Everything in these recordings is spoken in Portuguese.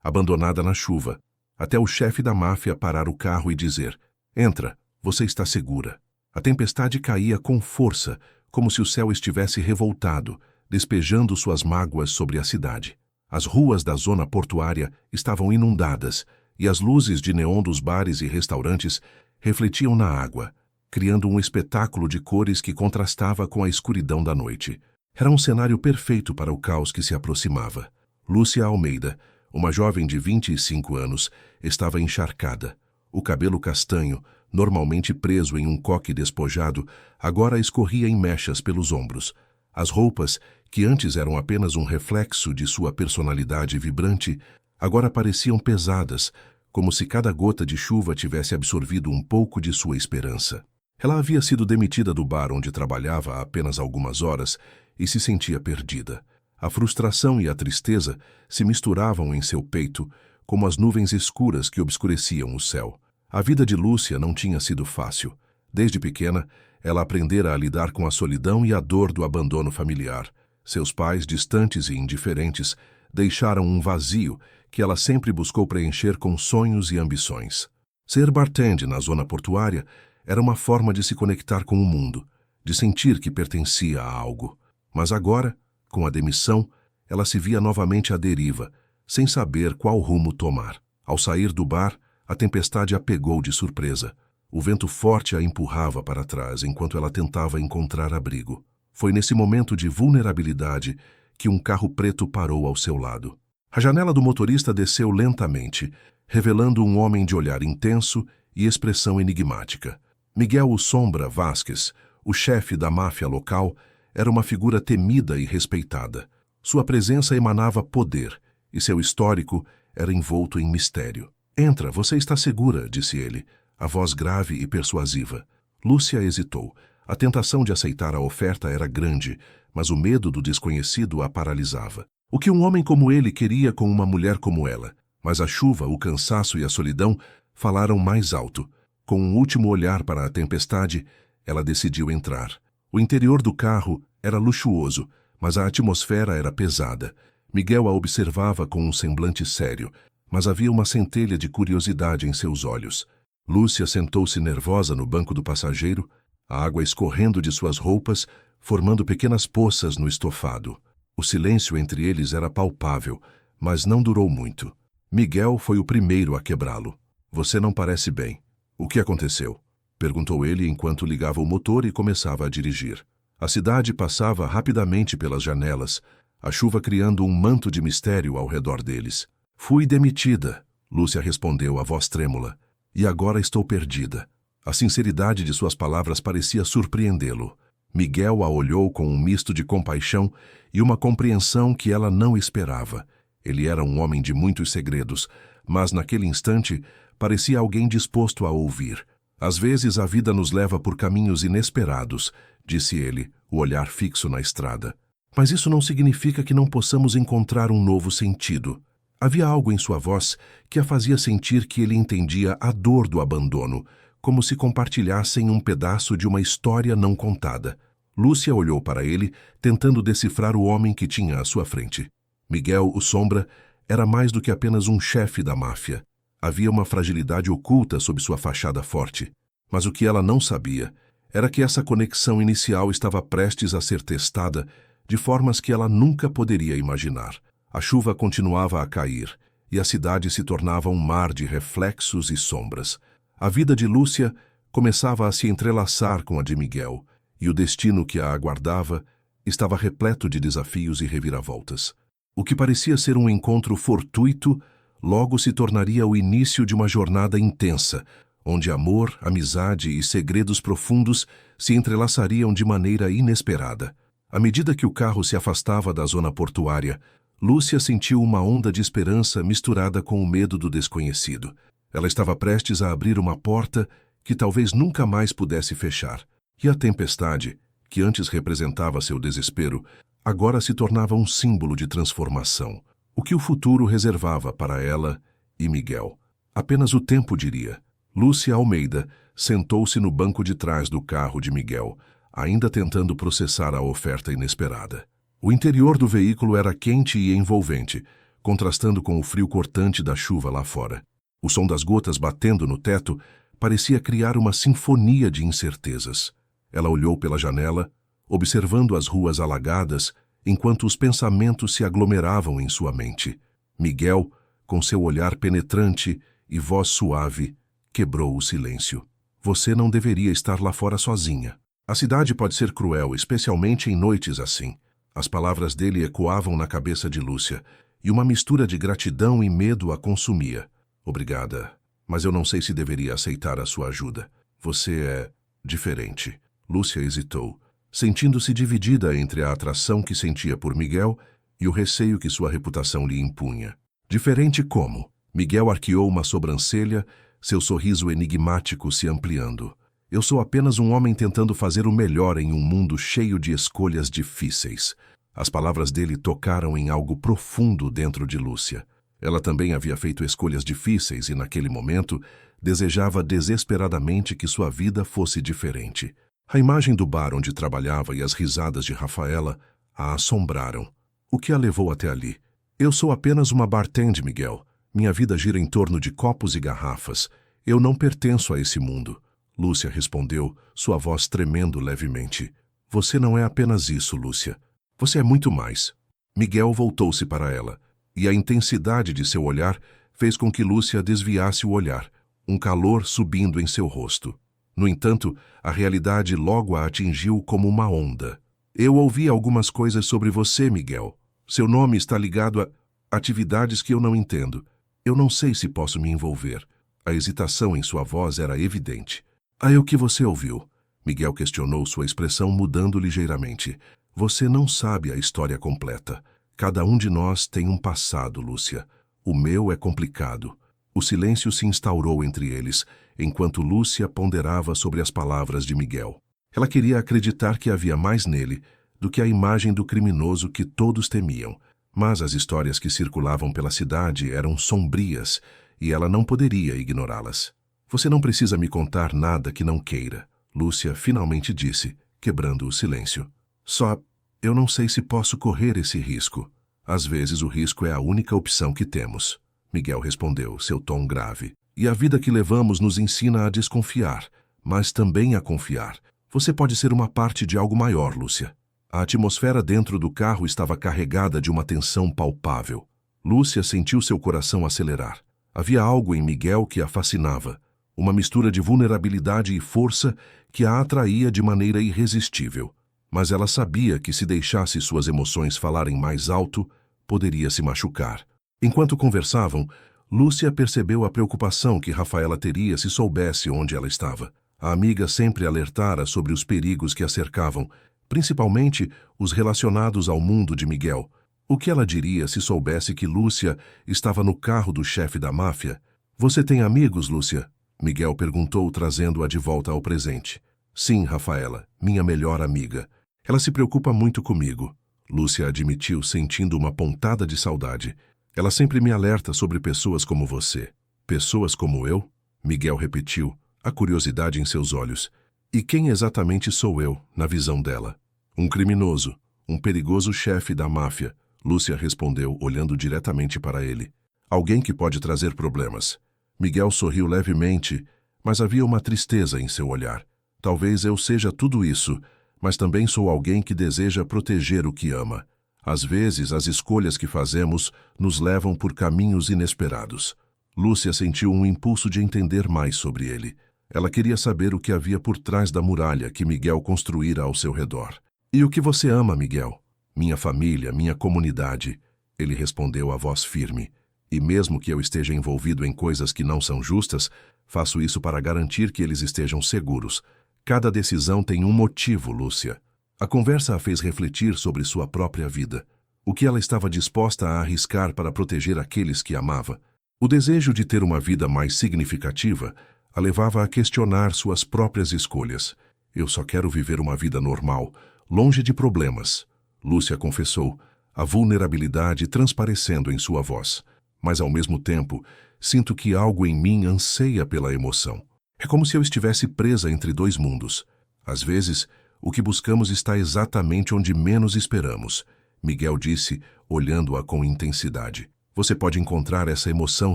abandonada na chuva, até o chefe da máfia parar o carro e dizer: "Entra, você está segura." A tempestade caía com força, como se o céu estivesse revoltado, despejando suas mágoas sobre a cidade. As ruas da zona portuária estavam inundadas, e as luzes de neon dos bares e restaurantes refletiam na água, criando um espetáculo de cores que contrastava com a escuridão da noite. Era um cenário perfeito para o caos que se aproximava. Lúcia Almeida, uma jovem de 25 anos, estava encharcada. O cabelo castanho, normalmente preso em um coque despojado, agora escorria em mechas pelos ombros. As roupas, que antes eram apenas um reflexo de sua personalidade vibrante, agora pareciam pesadas, como se cada gota de chuva tivesse absorvido um pouco de sua esperança. Ela havia sido demitida do bar onde trabalhava há apenas algumas horas e se sentia perdida. A frustração e a tristeza se misturavam em seu peito, como as nuvens escuras que obscureciam o céu. A vida de Lúcia não tinha sido fácil. Desde pequena, ela aprendera a lidar com a solidão e a dor do abandono familiar. Seus pais, distantes e indiferentes, deixaram um vazio que ela sempre buscou preencher com sonhos e ambições. Ser bartender na zona portuária era uma forma de se conectar com o mundo, de sentir que pertencia a algo. Mas agora, com a demissão, ela se via novamente à deriva, sem saber qual rumo tomar. Ao sair do bar, a tempestade a pegou de surpresa. O vento forte a empurrava para trás enquanto ela tentava encontrar abrigo. Foi nesse momento de vulnerabilidade que um carro preto parou ao seu lado. A janela do motorista desceu lentamente, revelando um homem de olhar intenso e expressão enigmática. Miguel O Sombra Vasquez, o chefe da máfia local, era uma figura temida e respeitada. Sua presença emanava poder, e seu histórico era envolto em mistério. "Entra, você está segura", disse ele, a voz grave e persuasiva. Lúcia hesitou. A tentação de aceitar a oferta era grande, mas o medo do desconhecido a paralisava. O que um homem como ele queria com uma mulher como ela? Mas a chuva, o cansaço e a solidão falaram mais alto. Com um último olhar para a tempestade, ela decidiu entrar. O interior do carro era luxuoso, mas a atmosfera era pesada. Miguel a observava com um semblante sério, mas havia uma centelha de curiosidade em seus olhos. Lúcia sentou-se nervosa no banco do passageiro, a água escorrendo de suas roupas, formando pequenas poças no estofado. O silêncio entre eles era palpável, mas não durou muito. Miguel foi o primeiro a quebrá-lo. "Você não parece bem. O que aconteceu?" perguntou ele enquanto ligava o motor e começava a dirigir. A cidade passava rapidamente pelas janelas, a chuva criando um manto de mistério ao redor deles. "Fui demitida", Lúcia respondeu, a voz trêmula. "E agora estou perdida." A sinceridade de suas palavras parecia surpreendê-lo. Miguel a olhou com um misto de compaixão e uma compreensão que ela não esperava. Ele era um homem de muitos segredos, mas naquele instante parecia alguém disposto a ouvir. "Às vezes a vida nos leva por caminhos inesperados", disse ele, o olhar fixo na estrada. "Mas isso não significa que não possamos encontrar um novo sentido." Havia algo em sua voz que a fazia sentir que ele entendia a dor do abandono, como se compartilhassem um pedaço de uma história não contada. Lúcia olhou para ele, tentando decifrar o homem que tinha à sua frente. Miguel O Sombra era mais do que apenas um chefe da máfia. Havia uma fragilidade oculta sob sua fachada forte. Mas o que ela não sabia era que essa conexão inicial estava prestes a ser testada de formas que ela nunca poderia imaginar. A chuva continuava a cair, e a cidade se tornava um mar de reflexos e sombras. A vida de Lúcia começava a se entrelaçar com a de Miguel, e o destino que a aguardava estava repleto de desafios e reviravoltas. O que parecia ser um encontro fortuito, logo se tornaria o início de uma jornada intensa, onde amor, amizade e segredos profundos se entrelaçariam de maneira inesperada. À medida que o carro se afastava da zona portuária, Lúcia sentiu uma onda de esperança misturada com o medo do desconhecido. Ela estava prestes a abrir uma porta que talvez nunca mais pudesse fechar. E a tempestade, que antes representava seu desespero, agora se tornava um símbolo de transformação. O que o futuro reservava para ela e Miguel? Apenas o tempo diria. Lúcia Almeida sentou-se no banco de trás do carro de Miguel, ainda tentando processar a oferta inesperada. O interior do veículo era quente e envolvente, contrastando com o frio cortante da chuva lá fora. O som das gotas batendo no teto parecia criar uma sinfonia de incertezas. Ela olhou pela janela, observando as ruas alagadas, enquanto os pensamentos se aglomeravam em sua mente. Miguel, com seu olhar penetrante e voz suave, quebrou o silêncio. Você não deveria estar lá fora sozinha. A cidade pode ser cruel, especialmente em noites assim. As palavras dele ecoavam na cabeça de Lúcia, e uma mistura de gratidão e medo a consumia. Obrigada, mas eu não sei se deveria aceitar a sua ajuda. Você é diferente. Lúcia hesitou, sentindo-se dividida entre a atração que sentia por Miguel e o receio que sua reputação lhe impunha. Diferente como? Miguel arqueou uma sobrancelha, seu sorriso enigmático se ampliando. Eu sou apenas um homem tentando fazer o melhor em um mundo cheio de escolhas difíceis. As palavras dele tocaram em algo profundo dentro de Lúcia. Ela também havia feito escolhas difíceis e, naquele momento, desejava desesperadamente que sua vida fosse diferente. A imagem do bar onde trabalhava e as risadas de Rafaela a assombraram. O que a levou até ali? Eu sou apenas uma bartender, Miguel. Minha vida gira em torno de copos e garrafas. Eu não pertenço a esse mundo. Lúcia respondeu, sua voz tremendo levemente. Você não é apenas isso, Lúcia. Você é muito mais. Miguel voltou-se para ela, e a intensidade de seu olhar fez com que Lúcia desviasse o olhar, um calor subindo em seu rosto. No entanto, a realidade logo a atingiu como uma onda. Eu ouvi algumas coisas sobre você, Miguel. Seu nome está ligado a atividades que eu não entendo. Eu não sei se posso me envolver. A hesitação em sua voz era evidente. É o que você ouviu? Miguel questionou, sua expressão mudando ligeiramente. Você não sabe a história completa. Cada um de nós tem um passado, Lúcia. O meu é complicado. O silêncio se instaurou entre eles, enquanto Lúcia ponderava sobre as palavras de Miguel. Ela queria acreditar que havia mais nele do que a imagem do criminoso que todos temiam. Mas as histórias que circulavam pela cidade eram sombrias e ela não poderia ignorá-las. Você não precisa me contar nada que não queira, Lúcia finalmente disse, quebrando o silêncio. Só, eu não sei se posso correr esse risco. Às vezes o risco é a única opção que temos. Miguel respondeu, seu tom grave. E a vida que levamos nos ensina a desconfiar, mas também a confiar. Você pode ser uma parte de algo maior, Lúcia. A atmosfera dentro do carro estava carregada de uma tensão palpável. Lúcia sentiu seu coração acelerar. Havia algo em Miguel que a fascinava, uma mistura de vulnerabilidade e força que a atraía de maneira irresistível. Mas ela sabia que se deixasse suas emoções falarem mais alto, poderia se machucar. Enquanto conversavam, Lúcia percebeu a preocupação que Rafaela teria se soubesse onde ela estava. A amiga sempre alertara sobre os perigos que a cercavam, principalmente os relacionados ao mundo de Miguel. O que ela diria se soubesse que Lúcia estava no carro do chefe da máfia? Você tem amigos, Lúcia? Miguel perguntou, trazendo-a de volta ao presente. Sim, Rafaela, minha melhor amiga. Ela se preocupa muito comigo. Lúcia admitiu, sentindo uma pontada de saudade. Ela sempre me alerta sobre pessoas como você. Pessoas como eu? Miguel repetiu, a curiosidade em seus olhos. E quem exatamente sou eu, na visão dela? Um criminoso, um perigoso chefe da máfia, Lúcia respondeu, olhando diretamente para ele. Alguém que pode trazer problemas. Miguel sorriu levemente, mas havia uma tristeza em seu olhar. Talvez eu seja tudo isso, mas também sou alguém que deseja proteger o que ama. Às vezes, as escolhas que fazemos nos levam por caminhos inesperados. Lúcia sentiu um impulso de entender mais sobre ele. Ela queria saber o que havia por trás da muralha que Miguel construíra ao seu redor. E o que você ama, Miguel? Minha família, minha comunidade. Ele respondeu a voz firme. E mesmo que eu esteja envolvido em coisas que não são justas, faço isso para garantir que eles estejam seguros. Cada decisão tem um motivo, Lúcia. A conversa a fez refletir sobre sua própria vida. O que ela estava disposta a arriscar para proteger aqueles que amava. O desejo de ter uma vida mais significativa a levava a questionar suas próprias escolhas. Eu só quero viver uma vida normal, longe de problemas, Lúcia confessou, a vulnerabilidade transparecendo em sua voz. Mas ao mesmo tempo, sinto que algo em mim anseia pela emoção. É como se eu estivesse presa entre dois mundos. Às vezes, o que buscamos está exatamente onde menos esperamos, Miguel disse, olhando-a com intensidade. Você pode encontrar essa emoção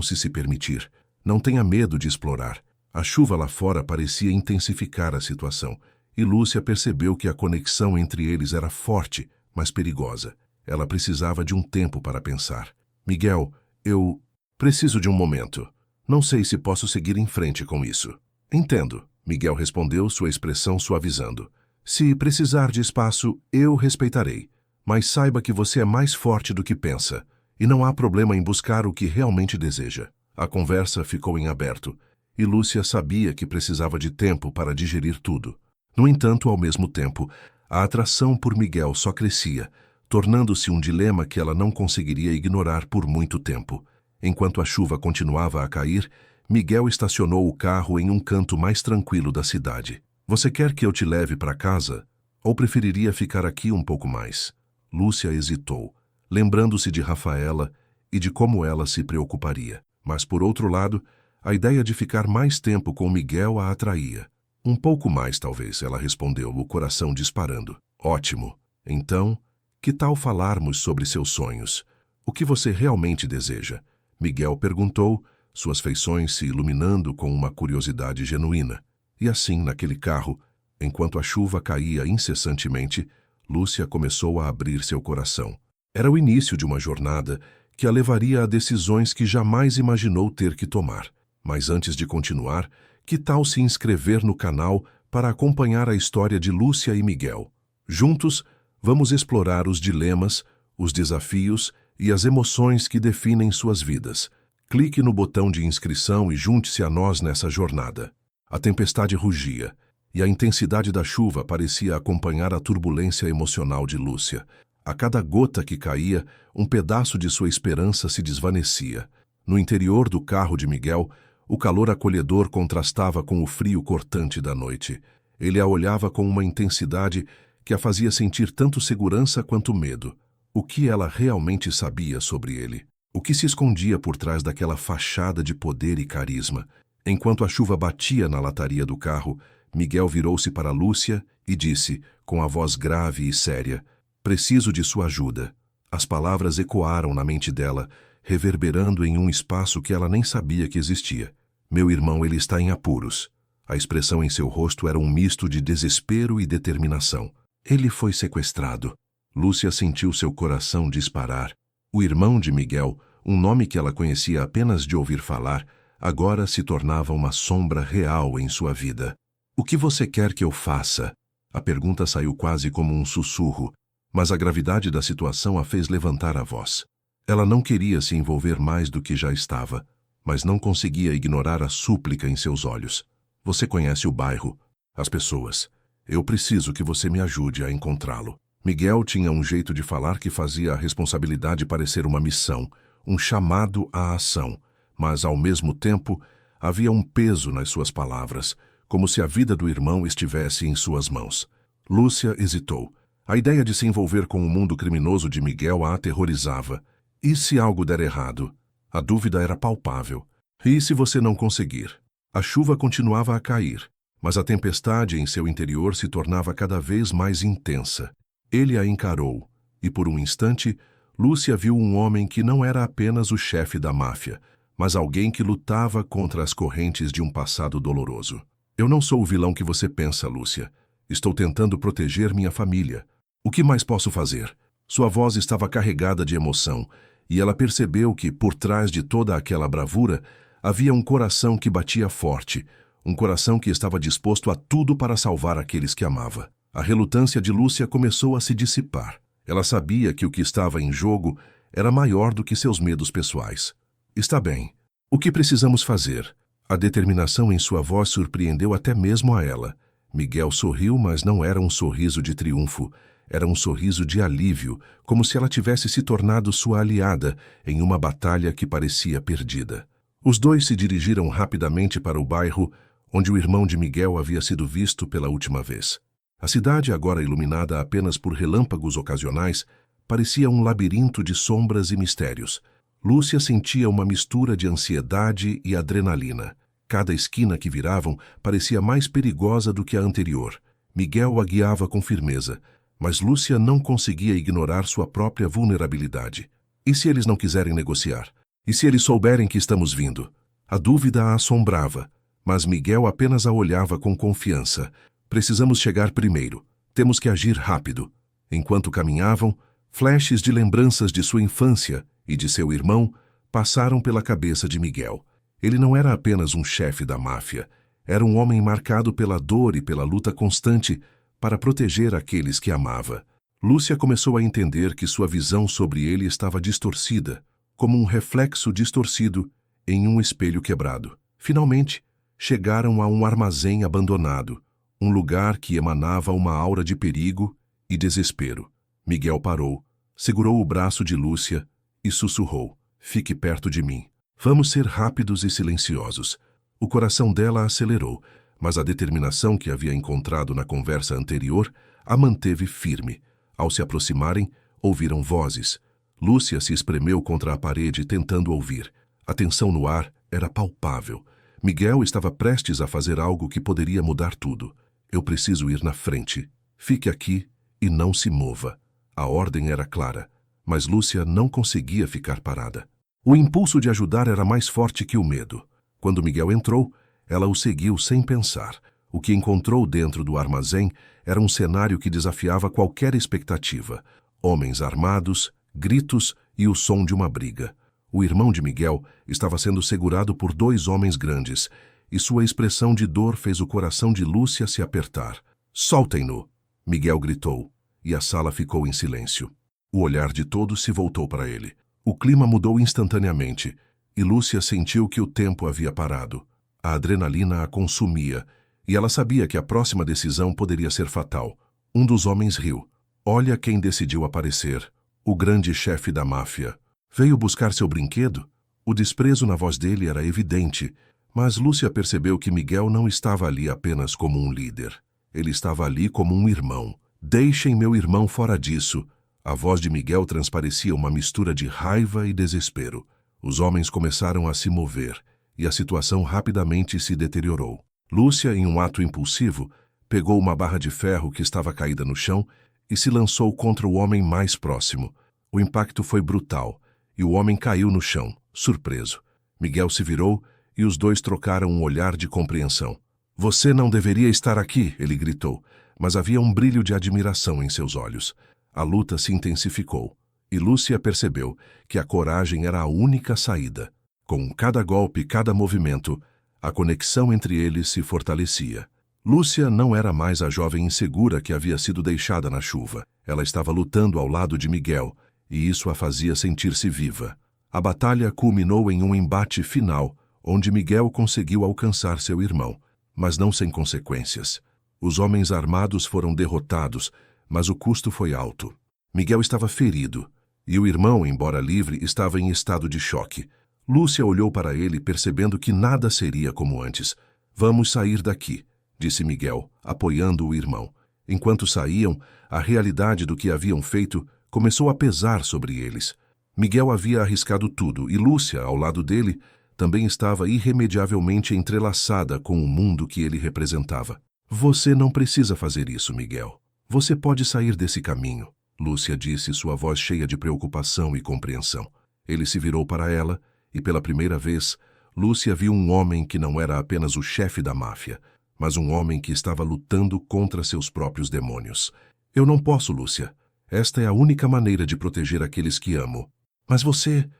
se se permitir. Não tenha medo de explorar. A chuva lá fora parecia intensificar a situação, e Lúcia percebeu que a conexão entre eles era forte, mas perigosa. Ela precisava de um tempo para pensar. Miguel, eu preciso de um momento. Não sei se posso seguir em frente com isso. Entendo, Miguel respondeu, sua expressão suavizando. Se precisar de espaço, eu respeitarei. Mas saiba que você é mais forte do que pensa, e não há problema em buscar o que realmente deseja. A conversa ficou em aberto, e Lúcia sabia que precisava de tempo para digerir tudo. No entanto, ao mesmo tempo, a atração por Miguel só crescia, tornando-se um dilema que ela não conseguiria ignorar por muito tempo. Enquanto a chuva continuava a cair, Miguel estacionou o carro em um canto mais tranquilo da cidade. Você quer que eu te leve para casa? Ou preferiria ficar aqui um pouco mais? Lúcia hesitou, lembrando-se de Rafaela e de como ela se preocuparia. Mas, por outro lado, a ideia de ficar mais tempo com Miguel a atraía. Um pouco mais, talvez, ela respondeu, o coração disparando. Ótimo. Então, que tal falarmos sobre seus sonhos? O que você realmente deseja? Miguel perguntou, suas feições se iluminando com uma curiosidade genuína. E assim, naquele carro, enquanto a chuva caía incessantemente, Lúcia começou a abrir seu coração. Era o início de uma jornada que a levaria a decisões que jamais imaginou ter que tomar. Mas antes de continuar, que tal se inscrever no canal para acompanhar a história de Lúcia e Miguel? Juntos, vamos explorar os dilemas, os desafios e as emoções que definem suas vidas. Clique no botão de inscrição e junte-se a nós nessa jornada. A tempestade rugia, e a intensidade da chuva parecia acompanhar a turbulência emocional de Lúcia. A cada gota que caía, um pedaço de sua esperança se desvanecia. No interior do carro de Miguel, o calor acolhedor contrastava com o frio cortante da noite. Ele a olhava com uma intensidade que a fazia sentir tanto segurança quanto medo. O que ela realmente sabia sobre ele? O que se escondia por trás daquela fachada de poder e carisma? Enquanto a chuva batia na lataria do carro, Miguel virou-se para Lúcia e disse, com a voz grave e séria, "Preciso de sua ajuda." As palavras ecoaram na mente dela, reverberando em um espaço que ela nem sabia que existia. "Meu irmão, ele está em apuros." A expressão em seu rosto era um misto de desespero e determinação. Ele foi sequestrado. Lúcia sentiu seu coração disparar. O irmão de Miguel, um nome que ela conhecia apenas de ouvir falar, agora se tornava uma sombra real em sua vida. "O que você quer que eu faça?" A pergunta saiu quase como um sussurro, mas a gravidade da situação a fez levantar a voz. Ela não queria se envolver mais do que já estava, mas não conseguia ignorar a súplica em seus olhos. "Você conhece o bairro, as pessoas. Eu preciso que você me ajude a encontrá-lo." Miguel tinha um jeito de falar que fazia a responsabilidade parecer uma missão, um chamado à ação, mas, ao mesmo tempo, havia um peso nas suas palavras, como se a vida do irmão estivesse em suas mãos. Lúcia hesitou. A ideia de se envolver com o mundo criminoso de Miguel a aterrorizava. E se algo der errado? A dúvida era palpável. E se você não conseguir? A chuva continuava a cair, mas a tempestade em seu interior se tornava cada vez mais intensa. Ele a encarou, e por um instante, Lúcia viu um homem que não era apenas o chefe da máfia, mas alguém que lutava contra as correntes de um passado doloroso. "Eu não sou o vilão que você pensa, Lúcia. Estou tentando proteger minha família. O que mais posso fazer?" Sua voz estava carregada de emoção, e ela percebeu que, por trás de toda aquela bravura, havia um coração que batia forte, um coração que estava disposto a tudo para salvar aqueles que amava. A relutância de Lúcia começou a se dissipar. Ela sabia que o que estava em jogo era maior do que seus medos pessoais. "Está bem. O que precisamos fazer?" A determinação em sua voz surpreendeu até mesmo a ela. Miguel sorriu, mas não era um sorriso de triunfo. Era um sorriso de alívio, como se ela tivesse se tornado sua aliada em uma batalha que parecia perdida. Os dois se dirigiram rapidamente para o bairro onde o irmão de Miguel havia sido visto pela última vez. A cidade, agora iluminada apenas por relâmpagos ocasionais, parecia um labirinto de sombras e mistérios. Lúcia sentia uma mistura de ansiedade e adrenalina. Cada esquina que viravam parecia mais perigosa do que a anterior. Miguel a guiava com firmeza, mas Lúcia não conseguia ignorar sua própria vulnerabilidade. E se eles não quiserem negociar? E se eles souberem que estamos vindo? A dúvida a assombrava, mas Miguel apenas a olhava com confiança. Precisamos chegar primeiro. Temos que agir rápido. Enquanto caminhavam, flashes de lembranças de sua infância e de seu irmão passaram pela cabeça de Miguel. Ele não era apenas um chefe da máfia. Era um homem marcado pela dor e pela luta constante para proteger aqueles que amava. Lúcia começou a entender que sua visão sobre ele estava distorcida, como um reflexo distorcido em um espelho quebrado. Finalmente, chegaram a um armazém abandonado, um lugar que emanava uma aura de perigo e desespero. Miguel parou, segurou o braço de Lúcia e sussurrou: "Fique perto de mim. Vamos ser rápidos e silenciosos." O coração dela acelerou, mas a determinação que havia encontrado na conversa anterior a manteve firme. Ao se aproximarem, ouviram vozes. Lúcia se espremeu contra a parede tentando ouvir. A tensão no ar era palpável. Miguel estava prestes a fazer algo que poderia mudar tudo. "Eu preciso ir na frente. Fique aqui e não se mova." A ordem era clara, mas Lúcia não conseguia ficar parada. O impulso de ajudar era mais forte que o medo. Quando Miguel entrou, ela o seguiu sem pensar. O que encontrou dentro do armazém era um cenário que desafiava qualquer expectativa. Homens armados, gritos e o som de uma briga. O irmão de Miguel estava sendo segurado por 2 homens grandes, e sua expressão de dor fez o coração de Lúcia se apertar. "Soltem-no!" Miguel gritou, e a sala ficou em silêncio. O olhar de todos se voltou para ele. O clima mudou instantaneamente, e Lúcia sentiu que o tempo havia parado. A adrenalina a consumia, e ela sabia que a próxima decisão poderia ser fatal. Um dos homens riu. "Olha quem decidiu aparecer. O grande chefe da máfia. Veio buscar seu brinquedo?" O desprezo na voz dele era evidente, mas Lúcia percebeu que Miguel não estava ali apenas como um líder. Ele estava ali como um irmão. "Deixem meu irmão fora disso." A voz de Miguel transparecia uma mistura de raiva e desespero. Os homens começaram a se mover, e a situação rapidamente se deteriorou. Lúcia, em um ato impulsivo, pegou uma barra de ferro que estava caída no chão e se lançou contra o homem mais próximo. O impacto foi brutal, e o homem caiu no chão, surpreso. Miguel se virou e os dois trocaram um olhar de compreensão. "Você não deveria estar aqui", ele gritou, mas havia um brilho de admiração em seus olhos. A luta se intensificou, e Lúcia percebeu que a coragem era a única saída. Com cada golpe e cada movimento, a conexão entre eles se fortalecia. Lúcia não era mais a jovem insegura que havia sido deixada na chuva. Ela estava lutando ao lado de Miguel, e isso a fazia sentir-se viva. A batalha culminou em um embate final, onde Miguel conseguiu alcançar seu irmão, mas não sem consequências. Os homens armados foram derrotados, mas o custo foi alto. Miguel estava ferido, e o irmão, embora livre, estava em estado de choque. Lúcia olhou para ele, percebendo que nada seria como antes. "Vamos sair daqui", disse Miguel, apoiando o irmão. Enquanto saíam, a realidade do que haviam feito começou a pesar sobre eles. Miguel havia arriscado tudo, e Lúcia, ao lado dele, também estava irremediavelmente entrelaçada com o mundo que ele representava. "Você não precisa fazer isso, Miguel. Você pode sair desse caminho", Lúcia disse, sua voz cheia de preocupação e compreensão. Ele se virou para ela, e pela primeira vez, Lúcia viu um homem que não era apenas o chefe da máfia, mas um homem que estava lutando contra seus próprios demônios. "Eu não posso, Lúcia. Esta é a única maneira de proteger aqueles que amo." "Mas você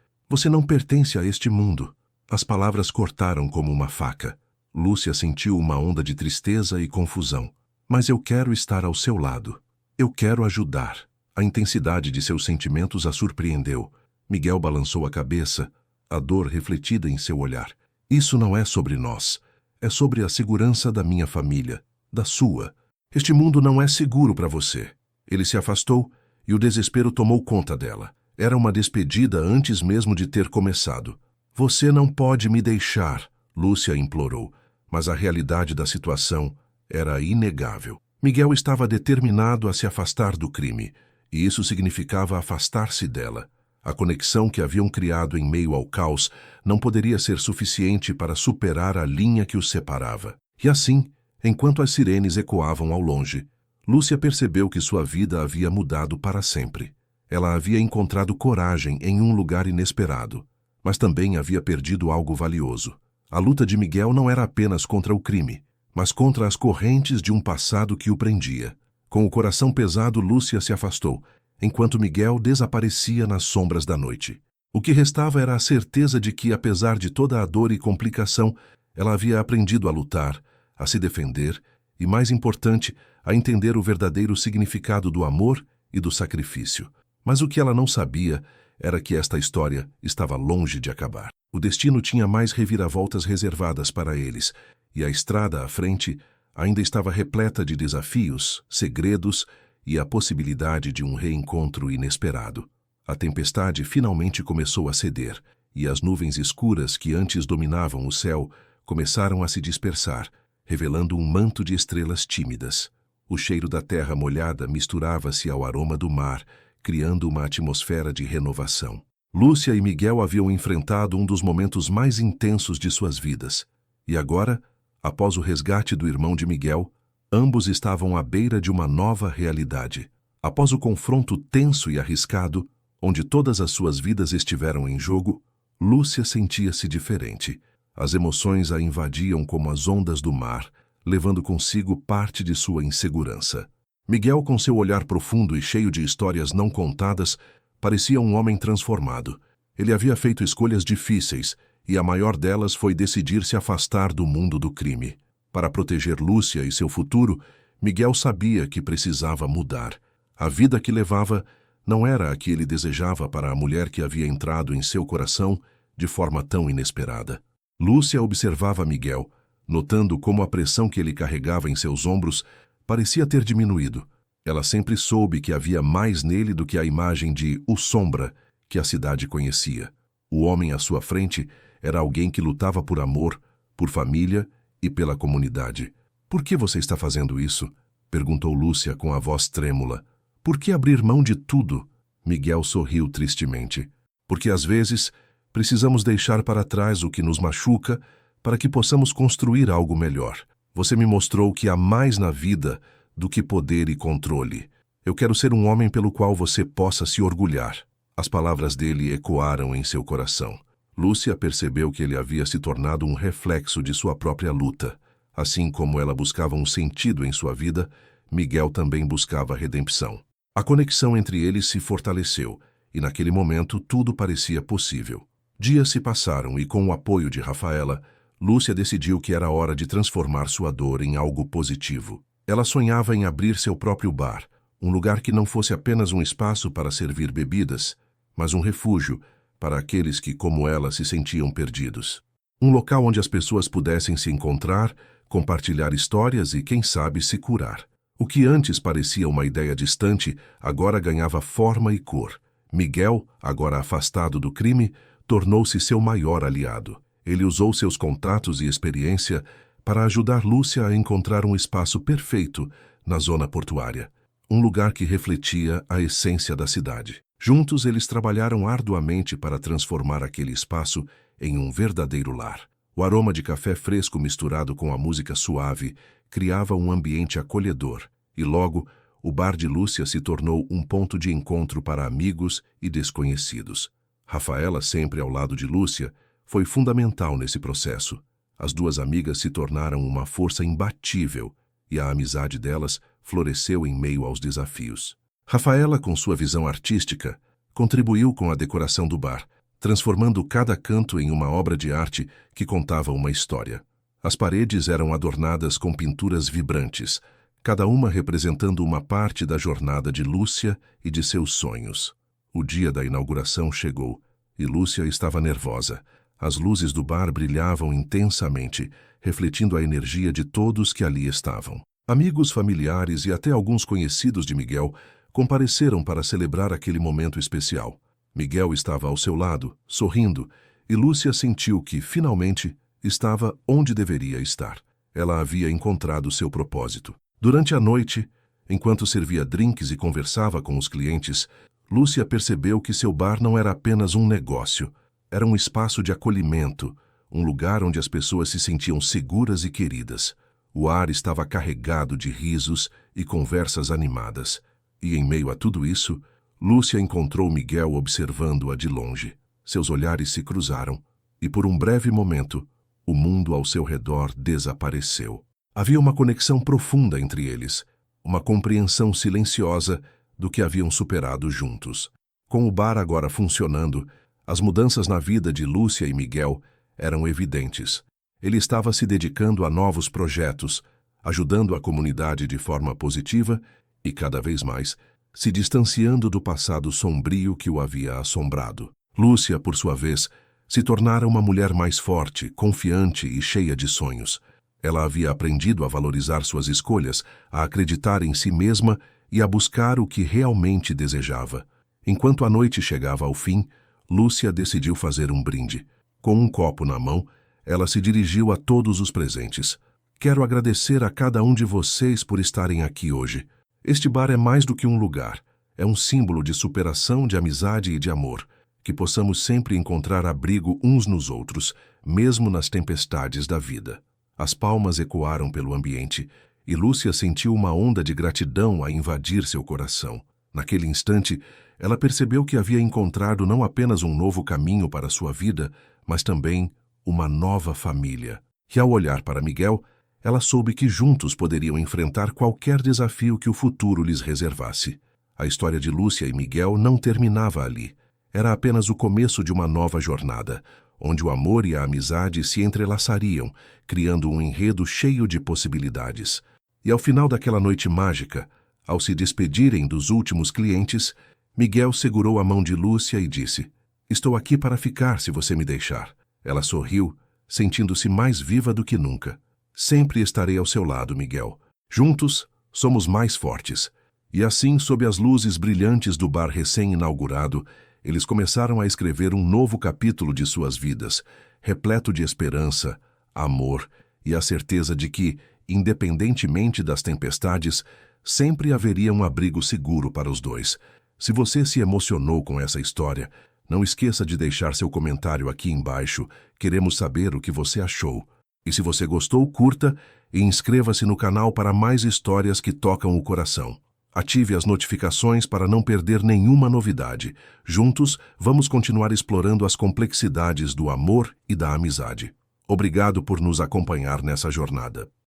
não pertence a este mundo." As palavras cortaram como uma faca. Lúcia sentiu uma onda de tristeza e confusão. "Mas eu quero estar ao seu lado. Eu quero ajudar." A intensidade de seus sentimentos a surpreendeu. Miguel balançou a cabeça, a dor refletida em seu olhar. "Isso não é sobre nós. É sobre a segurança da minha família, da sua. Este mundo não é seguro para você." Ele se afastou e o desespero tomou conta dela. Era uma despedida antes mesmo de ter começado. "Você não pode me deixar", Lúcia implorou, mas a realidade da situação era inegável. Miguel estava determinado a se afastar do crime, e isso significava afastar-se dela. A conexão que haviam criado em meio ao caos não poderia ser suficiente para superar a linha que os separava. E assim, enquanto as sirenes ecoavam ao longe, Lúcia percebeu que sua vida havia mudado para sempre. Ela havia encontrado coragem em um lugar inesperado, mas também havia perdido algo valioso. A luta de Miguel não era apenas contra o crime, mas contra as correntes de um passado que o prendia. Com o coração pesado, Lúcia se afastou, enquanto Miguel desaparecia nas sombras da noite. O que restava era a certeza de que, apesar de toda a dor e complicação, ela havia aprendido a lutar, a se defender e, mais importante, a entender o verdadeiro significado do amor e do sacrifício. Mas o que ela não sabia era que esta história estava longe de acabar. O destino tinha mais reviravoltas reservadas para eles, e a estrada à frente ainda estava repleta de desafios, segredos e a possibilidade de um reencontro inesperado. A tempestade finalmente começou a ceder, e as nuvens escuras que antes dominavam o céu começaram a se dispersar, revelando um manto de estrelas tímidas. O cheiro da terra molhada misturava-se ao aroma do mar, criando uma atmosfera de renovação. Lúcia e Miguel haviam enfrentado um dos momentos mais intensos de suas vidas. E agora, após o resgate do irmão de Miguel, ambos estavam à beira de uma nova realidade. Após o confronto tenso e arriscado, onde todas as suas vidas estiveram em jogo, Lúcia sentia-se diferente. As emoções a invadiam como as ondas do mar, levando consigo parte de sua insegurança. Miguel, com seu olhar profundo e cheio de histórias não contadas, parecia um homem transformado. Ele havia feito escolhas difíceis, e a maior delas foi decidir se afastar do mundo do crime. Para proteger Lúcia e seu futuro, Miguel sabia que precisava mudar. A vida que levava não era a que ele desejava para a mulher que havia entrado em seu coração de forma tão inesperada. Lúcia observava Miguel, notando como a pressão que ele carregava em seus ombros parecia ter diminuído. Ela sempre soube que havia mais nele do que a imagem de O Sombra que a cidade conhecia. O homem à sua frente era alguém que lutava por amor, por família e pela comunidade. "Por que você está fazendo isso?" perguntou Lúcia com a voz trêmula. "Por que abrir mão de tudo?" Miguel sorriu tristemente. "Porque às vezes precisamos deixar para trás o que nos machuca para que possamos construir algo melhor. Você me mostrou que há mais na vida do que poder e controle. Eu quero ser um homem pelo qual você possa se orgulhar." As palavras dele ecoaram em seu coração. Lúcia percebeu que ele havia se tornado um reflexo de sua própria luta. Assim como ela buscava um sentido em sua vida, Miguel também buscava redenção. A conexão entre eles se fortaleceu, e naquele momento tudo parecia possível. Dias se passaram e, com o apoio de Rafaela, Lúcia decidiu que era hora de transformar sua dor em algo positivo. Ela sonhava em abrir seu próprio bar, um lugar que não fosse apenas um espaço para servir bebidas, mas um refúgio para aqueles que, como ela, se sentiam perdidos. Um local onde as pessoas pudessem se encontrar, compartilhar histórias e, quem sabe, se curar. O que antes parecia uma ideia distante, agora ganhava forma e cor. Miguel, agora afastado do crime, tornou-se seu maior aliado. Ele usou seus contatos e experiência para ajudar Lúcia a encontrar um espaço perfeito na zona portuária, um lugar que refletia a essência da cidade. Juntos, eles trabalharam arduamente para transformar aquele espaço em um verdadeiro lar. O aroma de café fresco misturado com a música suave criava um ambiente acolhedor, e logo, o bar de Lúcia se tornou um ponto de encontro para amigos e desconhecidos. Rafaela, sempre ao lado de Lúcia, foi fundamental nesse processo. As duas amigas se tornaram uma força imbatível, e a amizade delas floresceu em meio aos desafios. Rafaela, com sua visão artística, contribuiu com a decoração do bar, transformando cada canto em uma obra de arte que contava uma história. As paredes eram adornadas com pinturas vibrantes, cada uma representando uma parte da jornada de Lúcia e de seus sonhos. O dia da inauguração chegou, e Lúcia estava nervosa. As luzes do bar brilhavam intensamente, refletindo a energia de todos que ali estavam. Amigos, familiares e até alguns conhecidos de Miguel compareceram para celebrar aquele momento especial. Miguel estava ao seu lado, sorrindo, e Lúcia sentiu que, finalmente, estava onde deveria estar. Ela havia encontrado seu propósito. Durante a noite, enquanto servia drinks e conversava com os clientes, Lúcia percebeu que seu bar não era apenas um negócio, era um espaço de acolhimento, um lugar onde as pessoas se sentiam seguras e queridas. O ar estava carregado de risos e conversas animadas. E em meio a tudo isso, Lúcia encontrou Miguel observando-a de longe. Seus olhares se cruzaram e, por um breve momento, o mundo ao seu redor desapareceu. Havia uma conexão profunda entre eles, uma compreensão silenciosa do que haviam superado juntos. Com o bar agora funcionando, as mudanças na vida de Lúcia e Miguel eram evidentes. Ele estava se dedicando a novos projetos, ajudando a comunidade de forma positiva e, cada vez mais, se distanciando do passado sombrio que o havia assombrado. Lúcia, por sua vez, se tornara uma mulher mais forte, confiante e cheia de sonhos. Ela havia aprendido a valorizar suas escolhas, a acreditar em si mesma e a buscar o que realmente desejava. Enquanto a noite chegava ao fim, Lúcia decidiu fazer um brinde. Com um copo na mão, ela se dirigiu a todos os presentes. Quero agradecer a cada um de vocês por estarem aqui hoje. Este bar é mais do que um lugar. É um símbolo de superação, de amizade e de amor. Que possamos sempre encontrar abrigo uns nos outros, mesmo nas tempestades da vida. As palmas ecoaram pelo ambiente e Lúcia sentiu uma onda de gratidão a invadir seu coração. Naquele instante, ela percebeu que havia encontrado não apenas um novo caminho para sua vida, mas também uma nova família. E ao olhar para Miguel, ela soube que juntos poderiam enfrentar qualquer desafio que o futuro lhes reservasse. A história de Lúcia e Miguel não terminava ali. Era apenas o começo de uma nova jornada, onde o amor e a amizade se entrelaçariam, criando um enredo cheio de possibilidades. E ao final daquela noite mágica, ao se despedirem dos últimos clientes, Miguel segurou a mão de Lúcia e disse: "Estou aqui para ficar se você me deixar." Ela sorriu, sentindo-se mais viva do que nunca. "Sempre estarei ao seu lado, Miguel. Juntos, somos mais fortes." E assim, sob as luzes brilhantes do bar recém-inaugurado, eles começaram a escrever um novo capítulo de suas vidas, repleto de esperança, amor e a certeza de que, independentemente das tempestades, sempre haveria um abrigo seguro para os dois. Se você se emocionou com essa história, não esqueça de deixar seu comentário aqui embaixo. Queremos saber o que você achou. E se você gostou, curta e inscreva-se no canal para mais histórias que tocam o coração. Ative as notificações para não perder nenhuma novidade. Juntos, vamos continuar explorando as complexidades do amor e da amizade. Obrigado por nos acompanhar nessa jornada.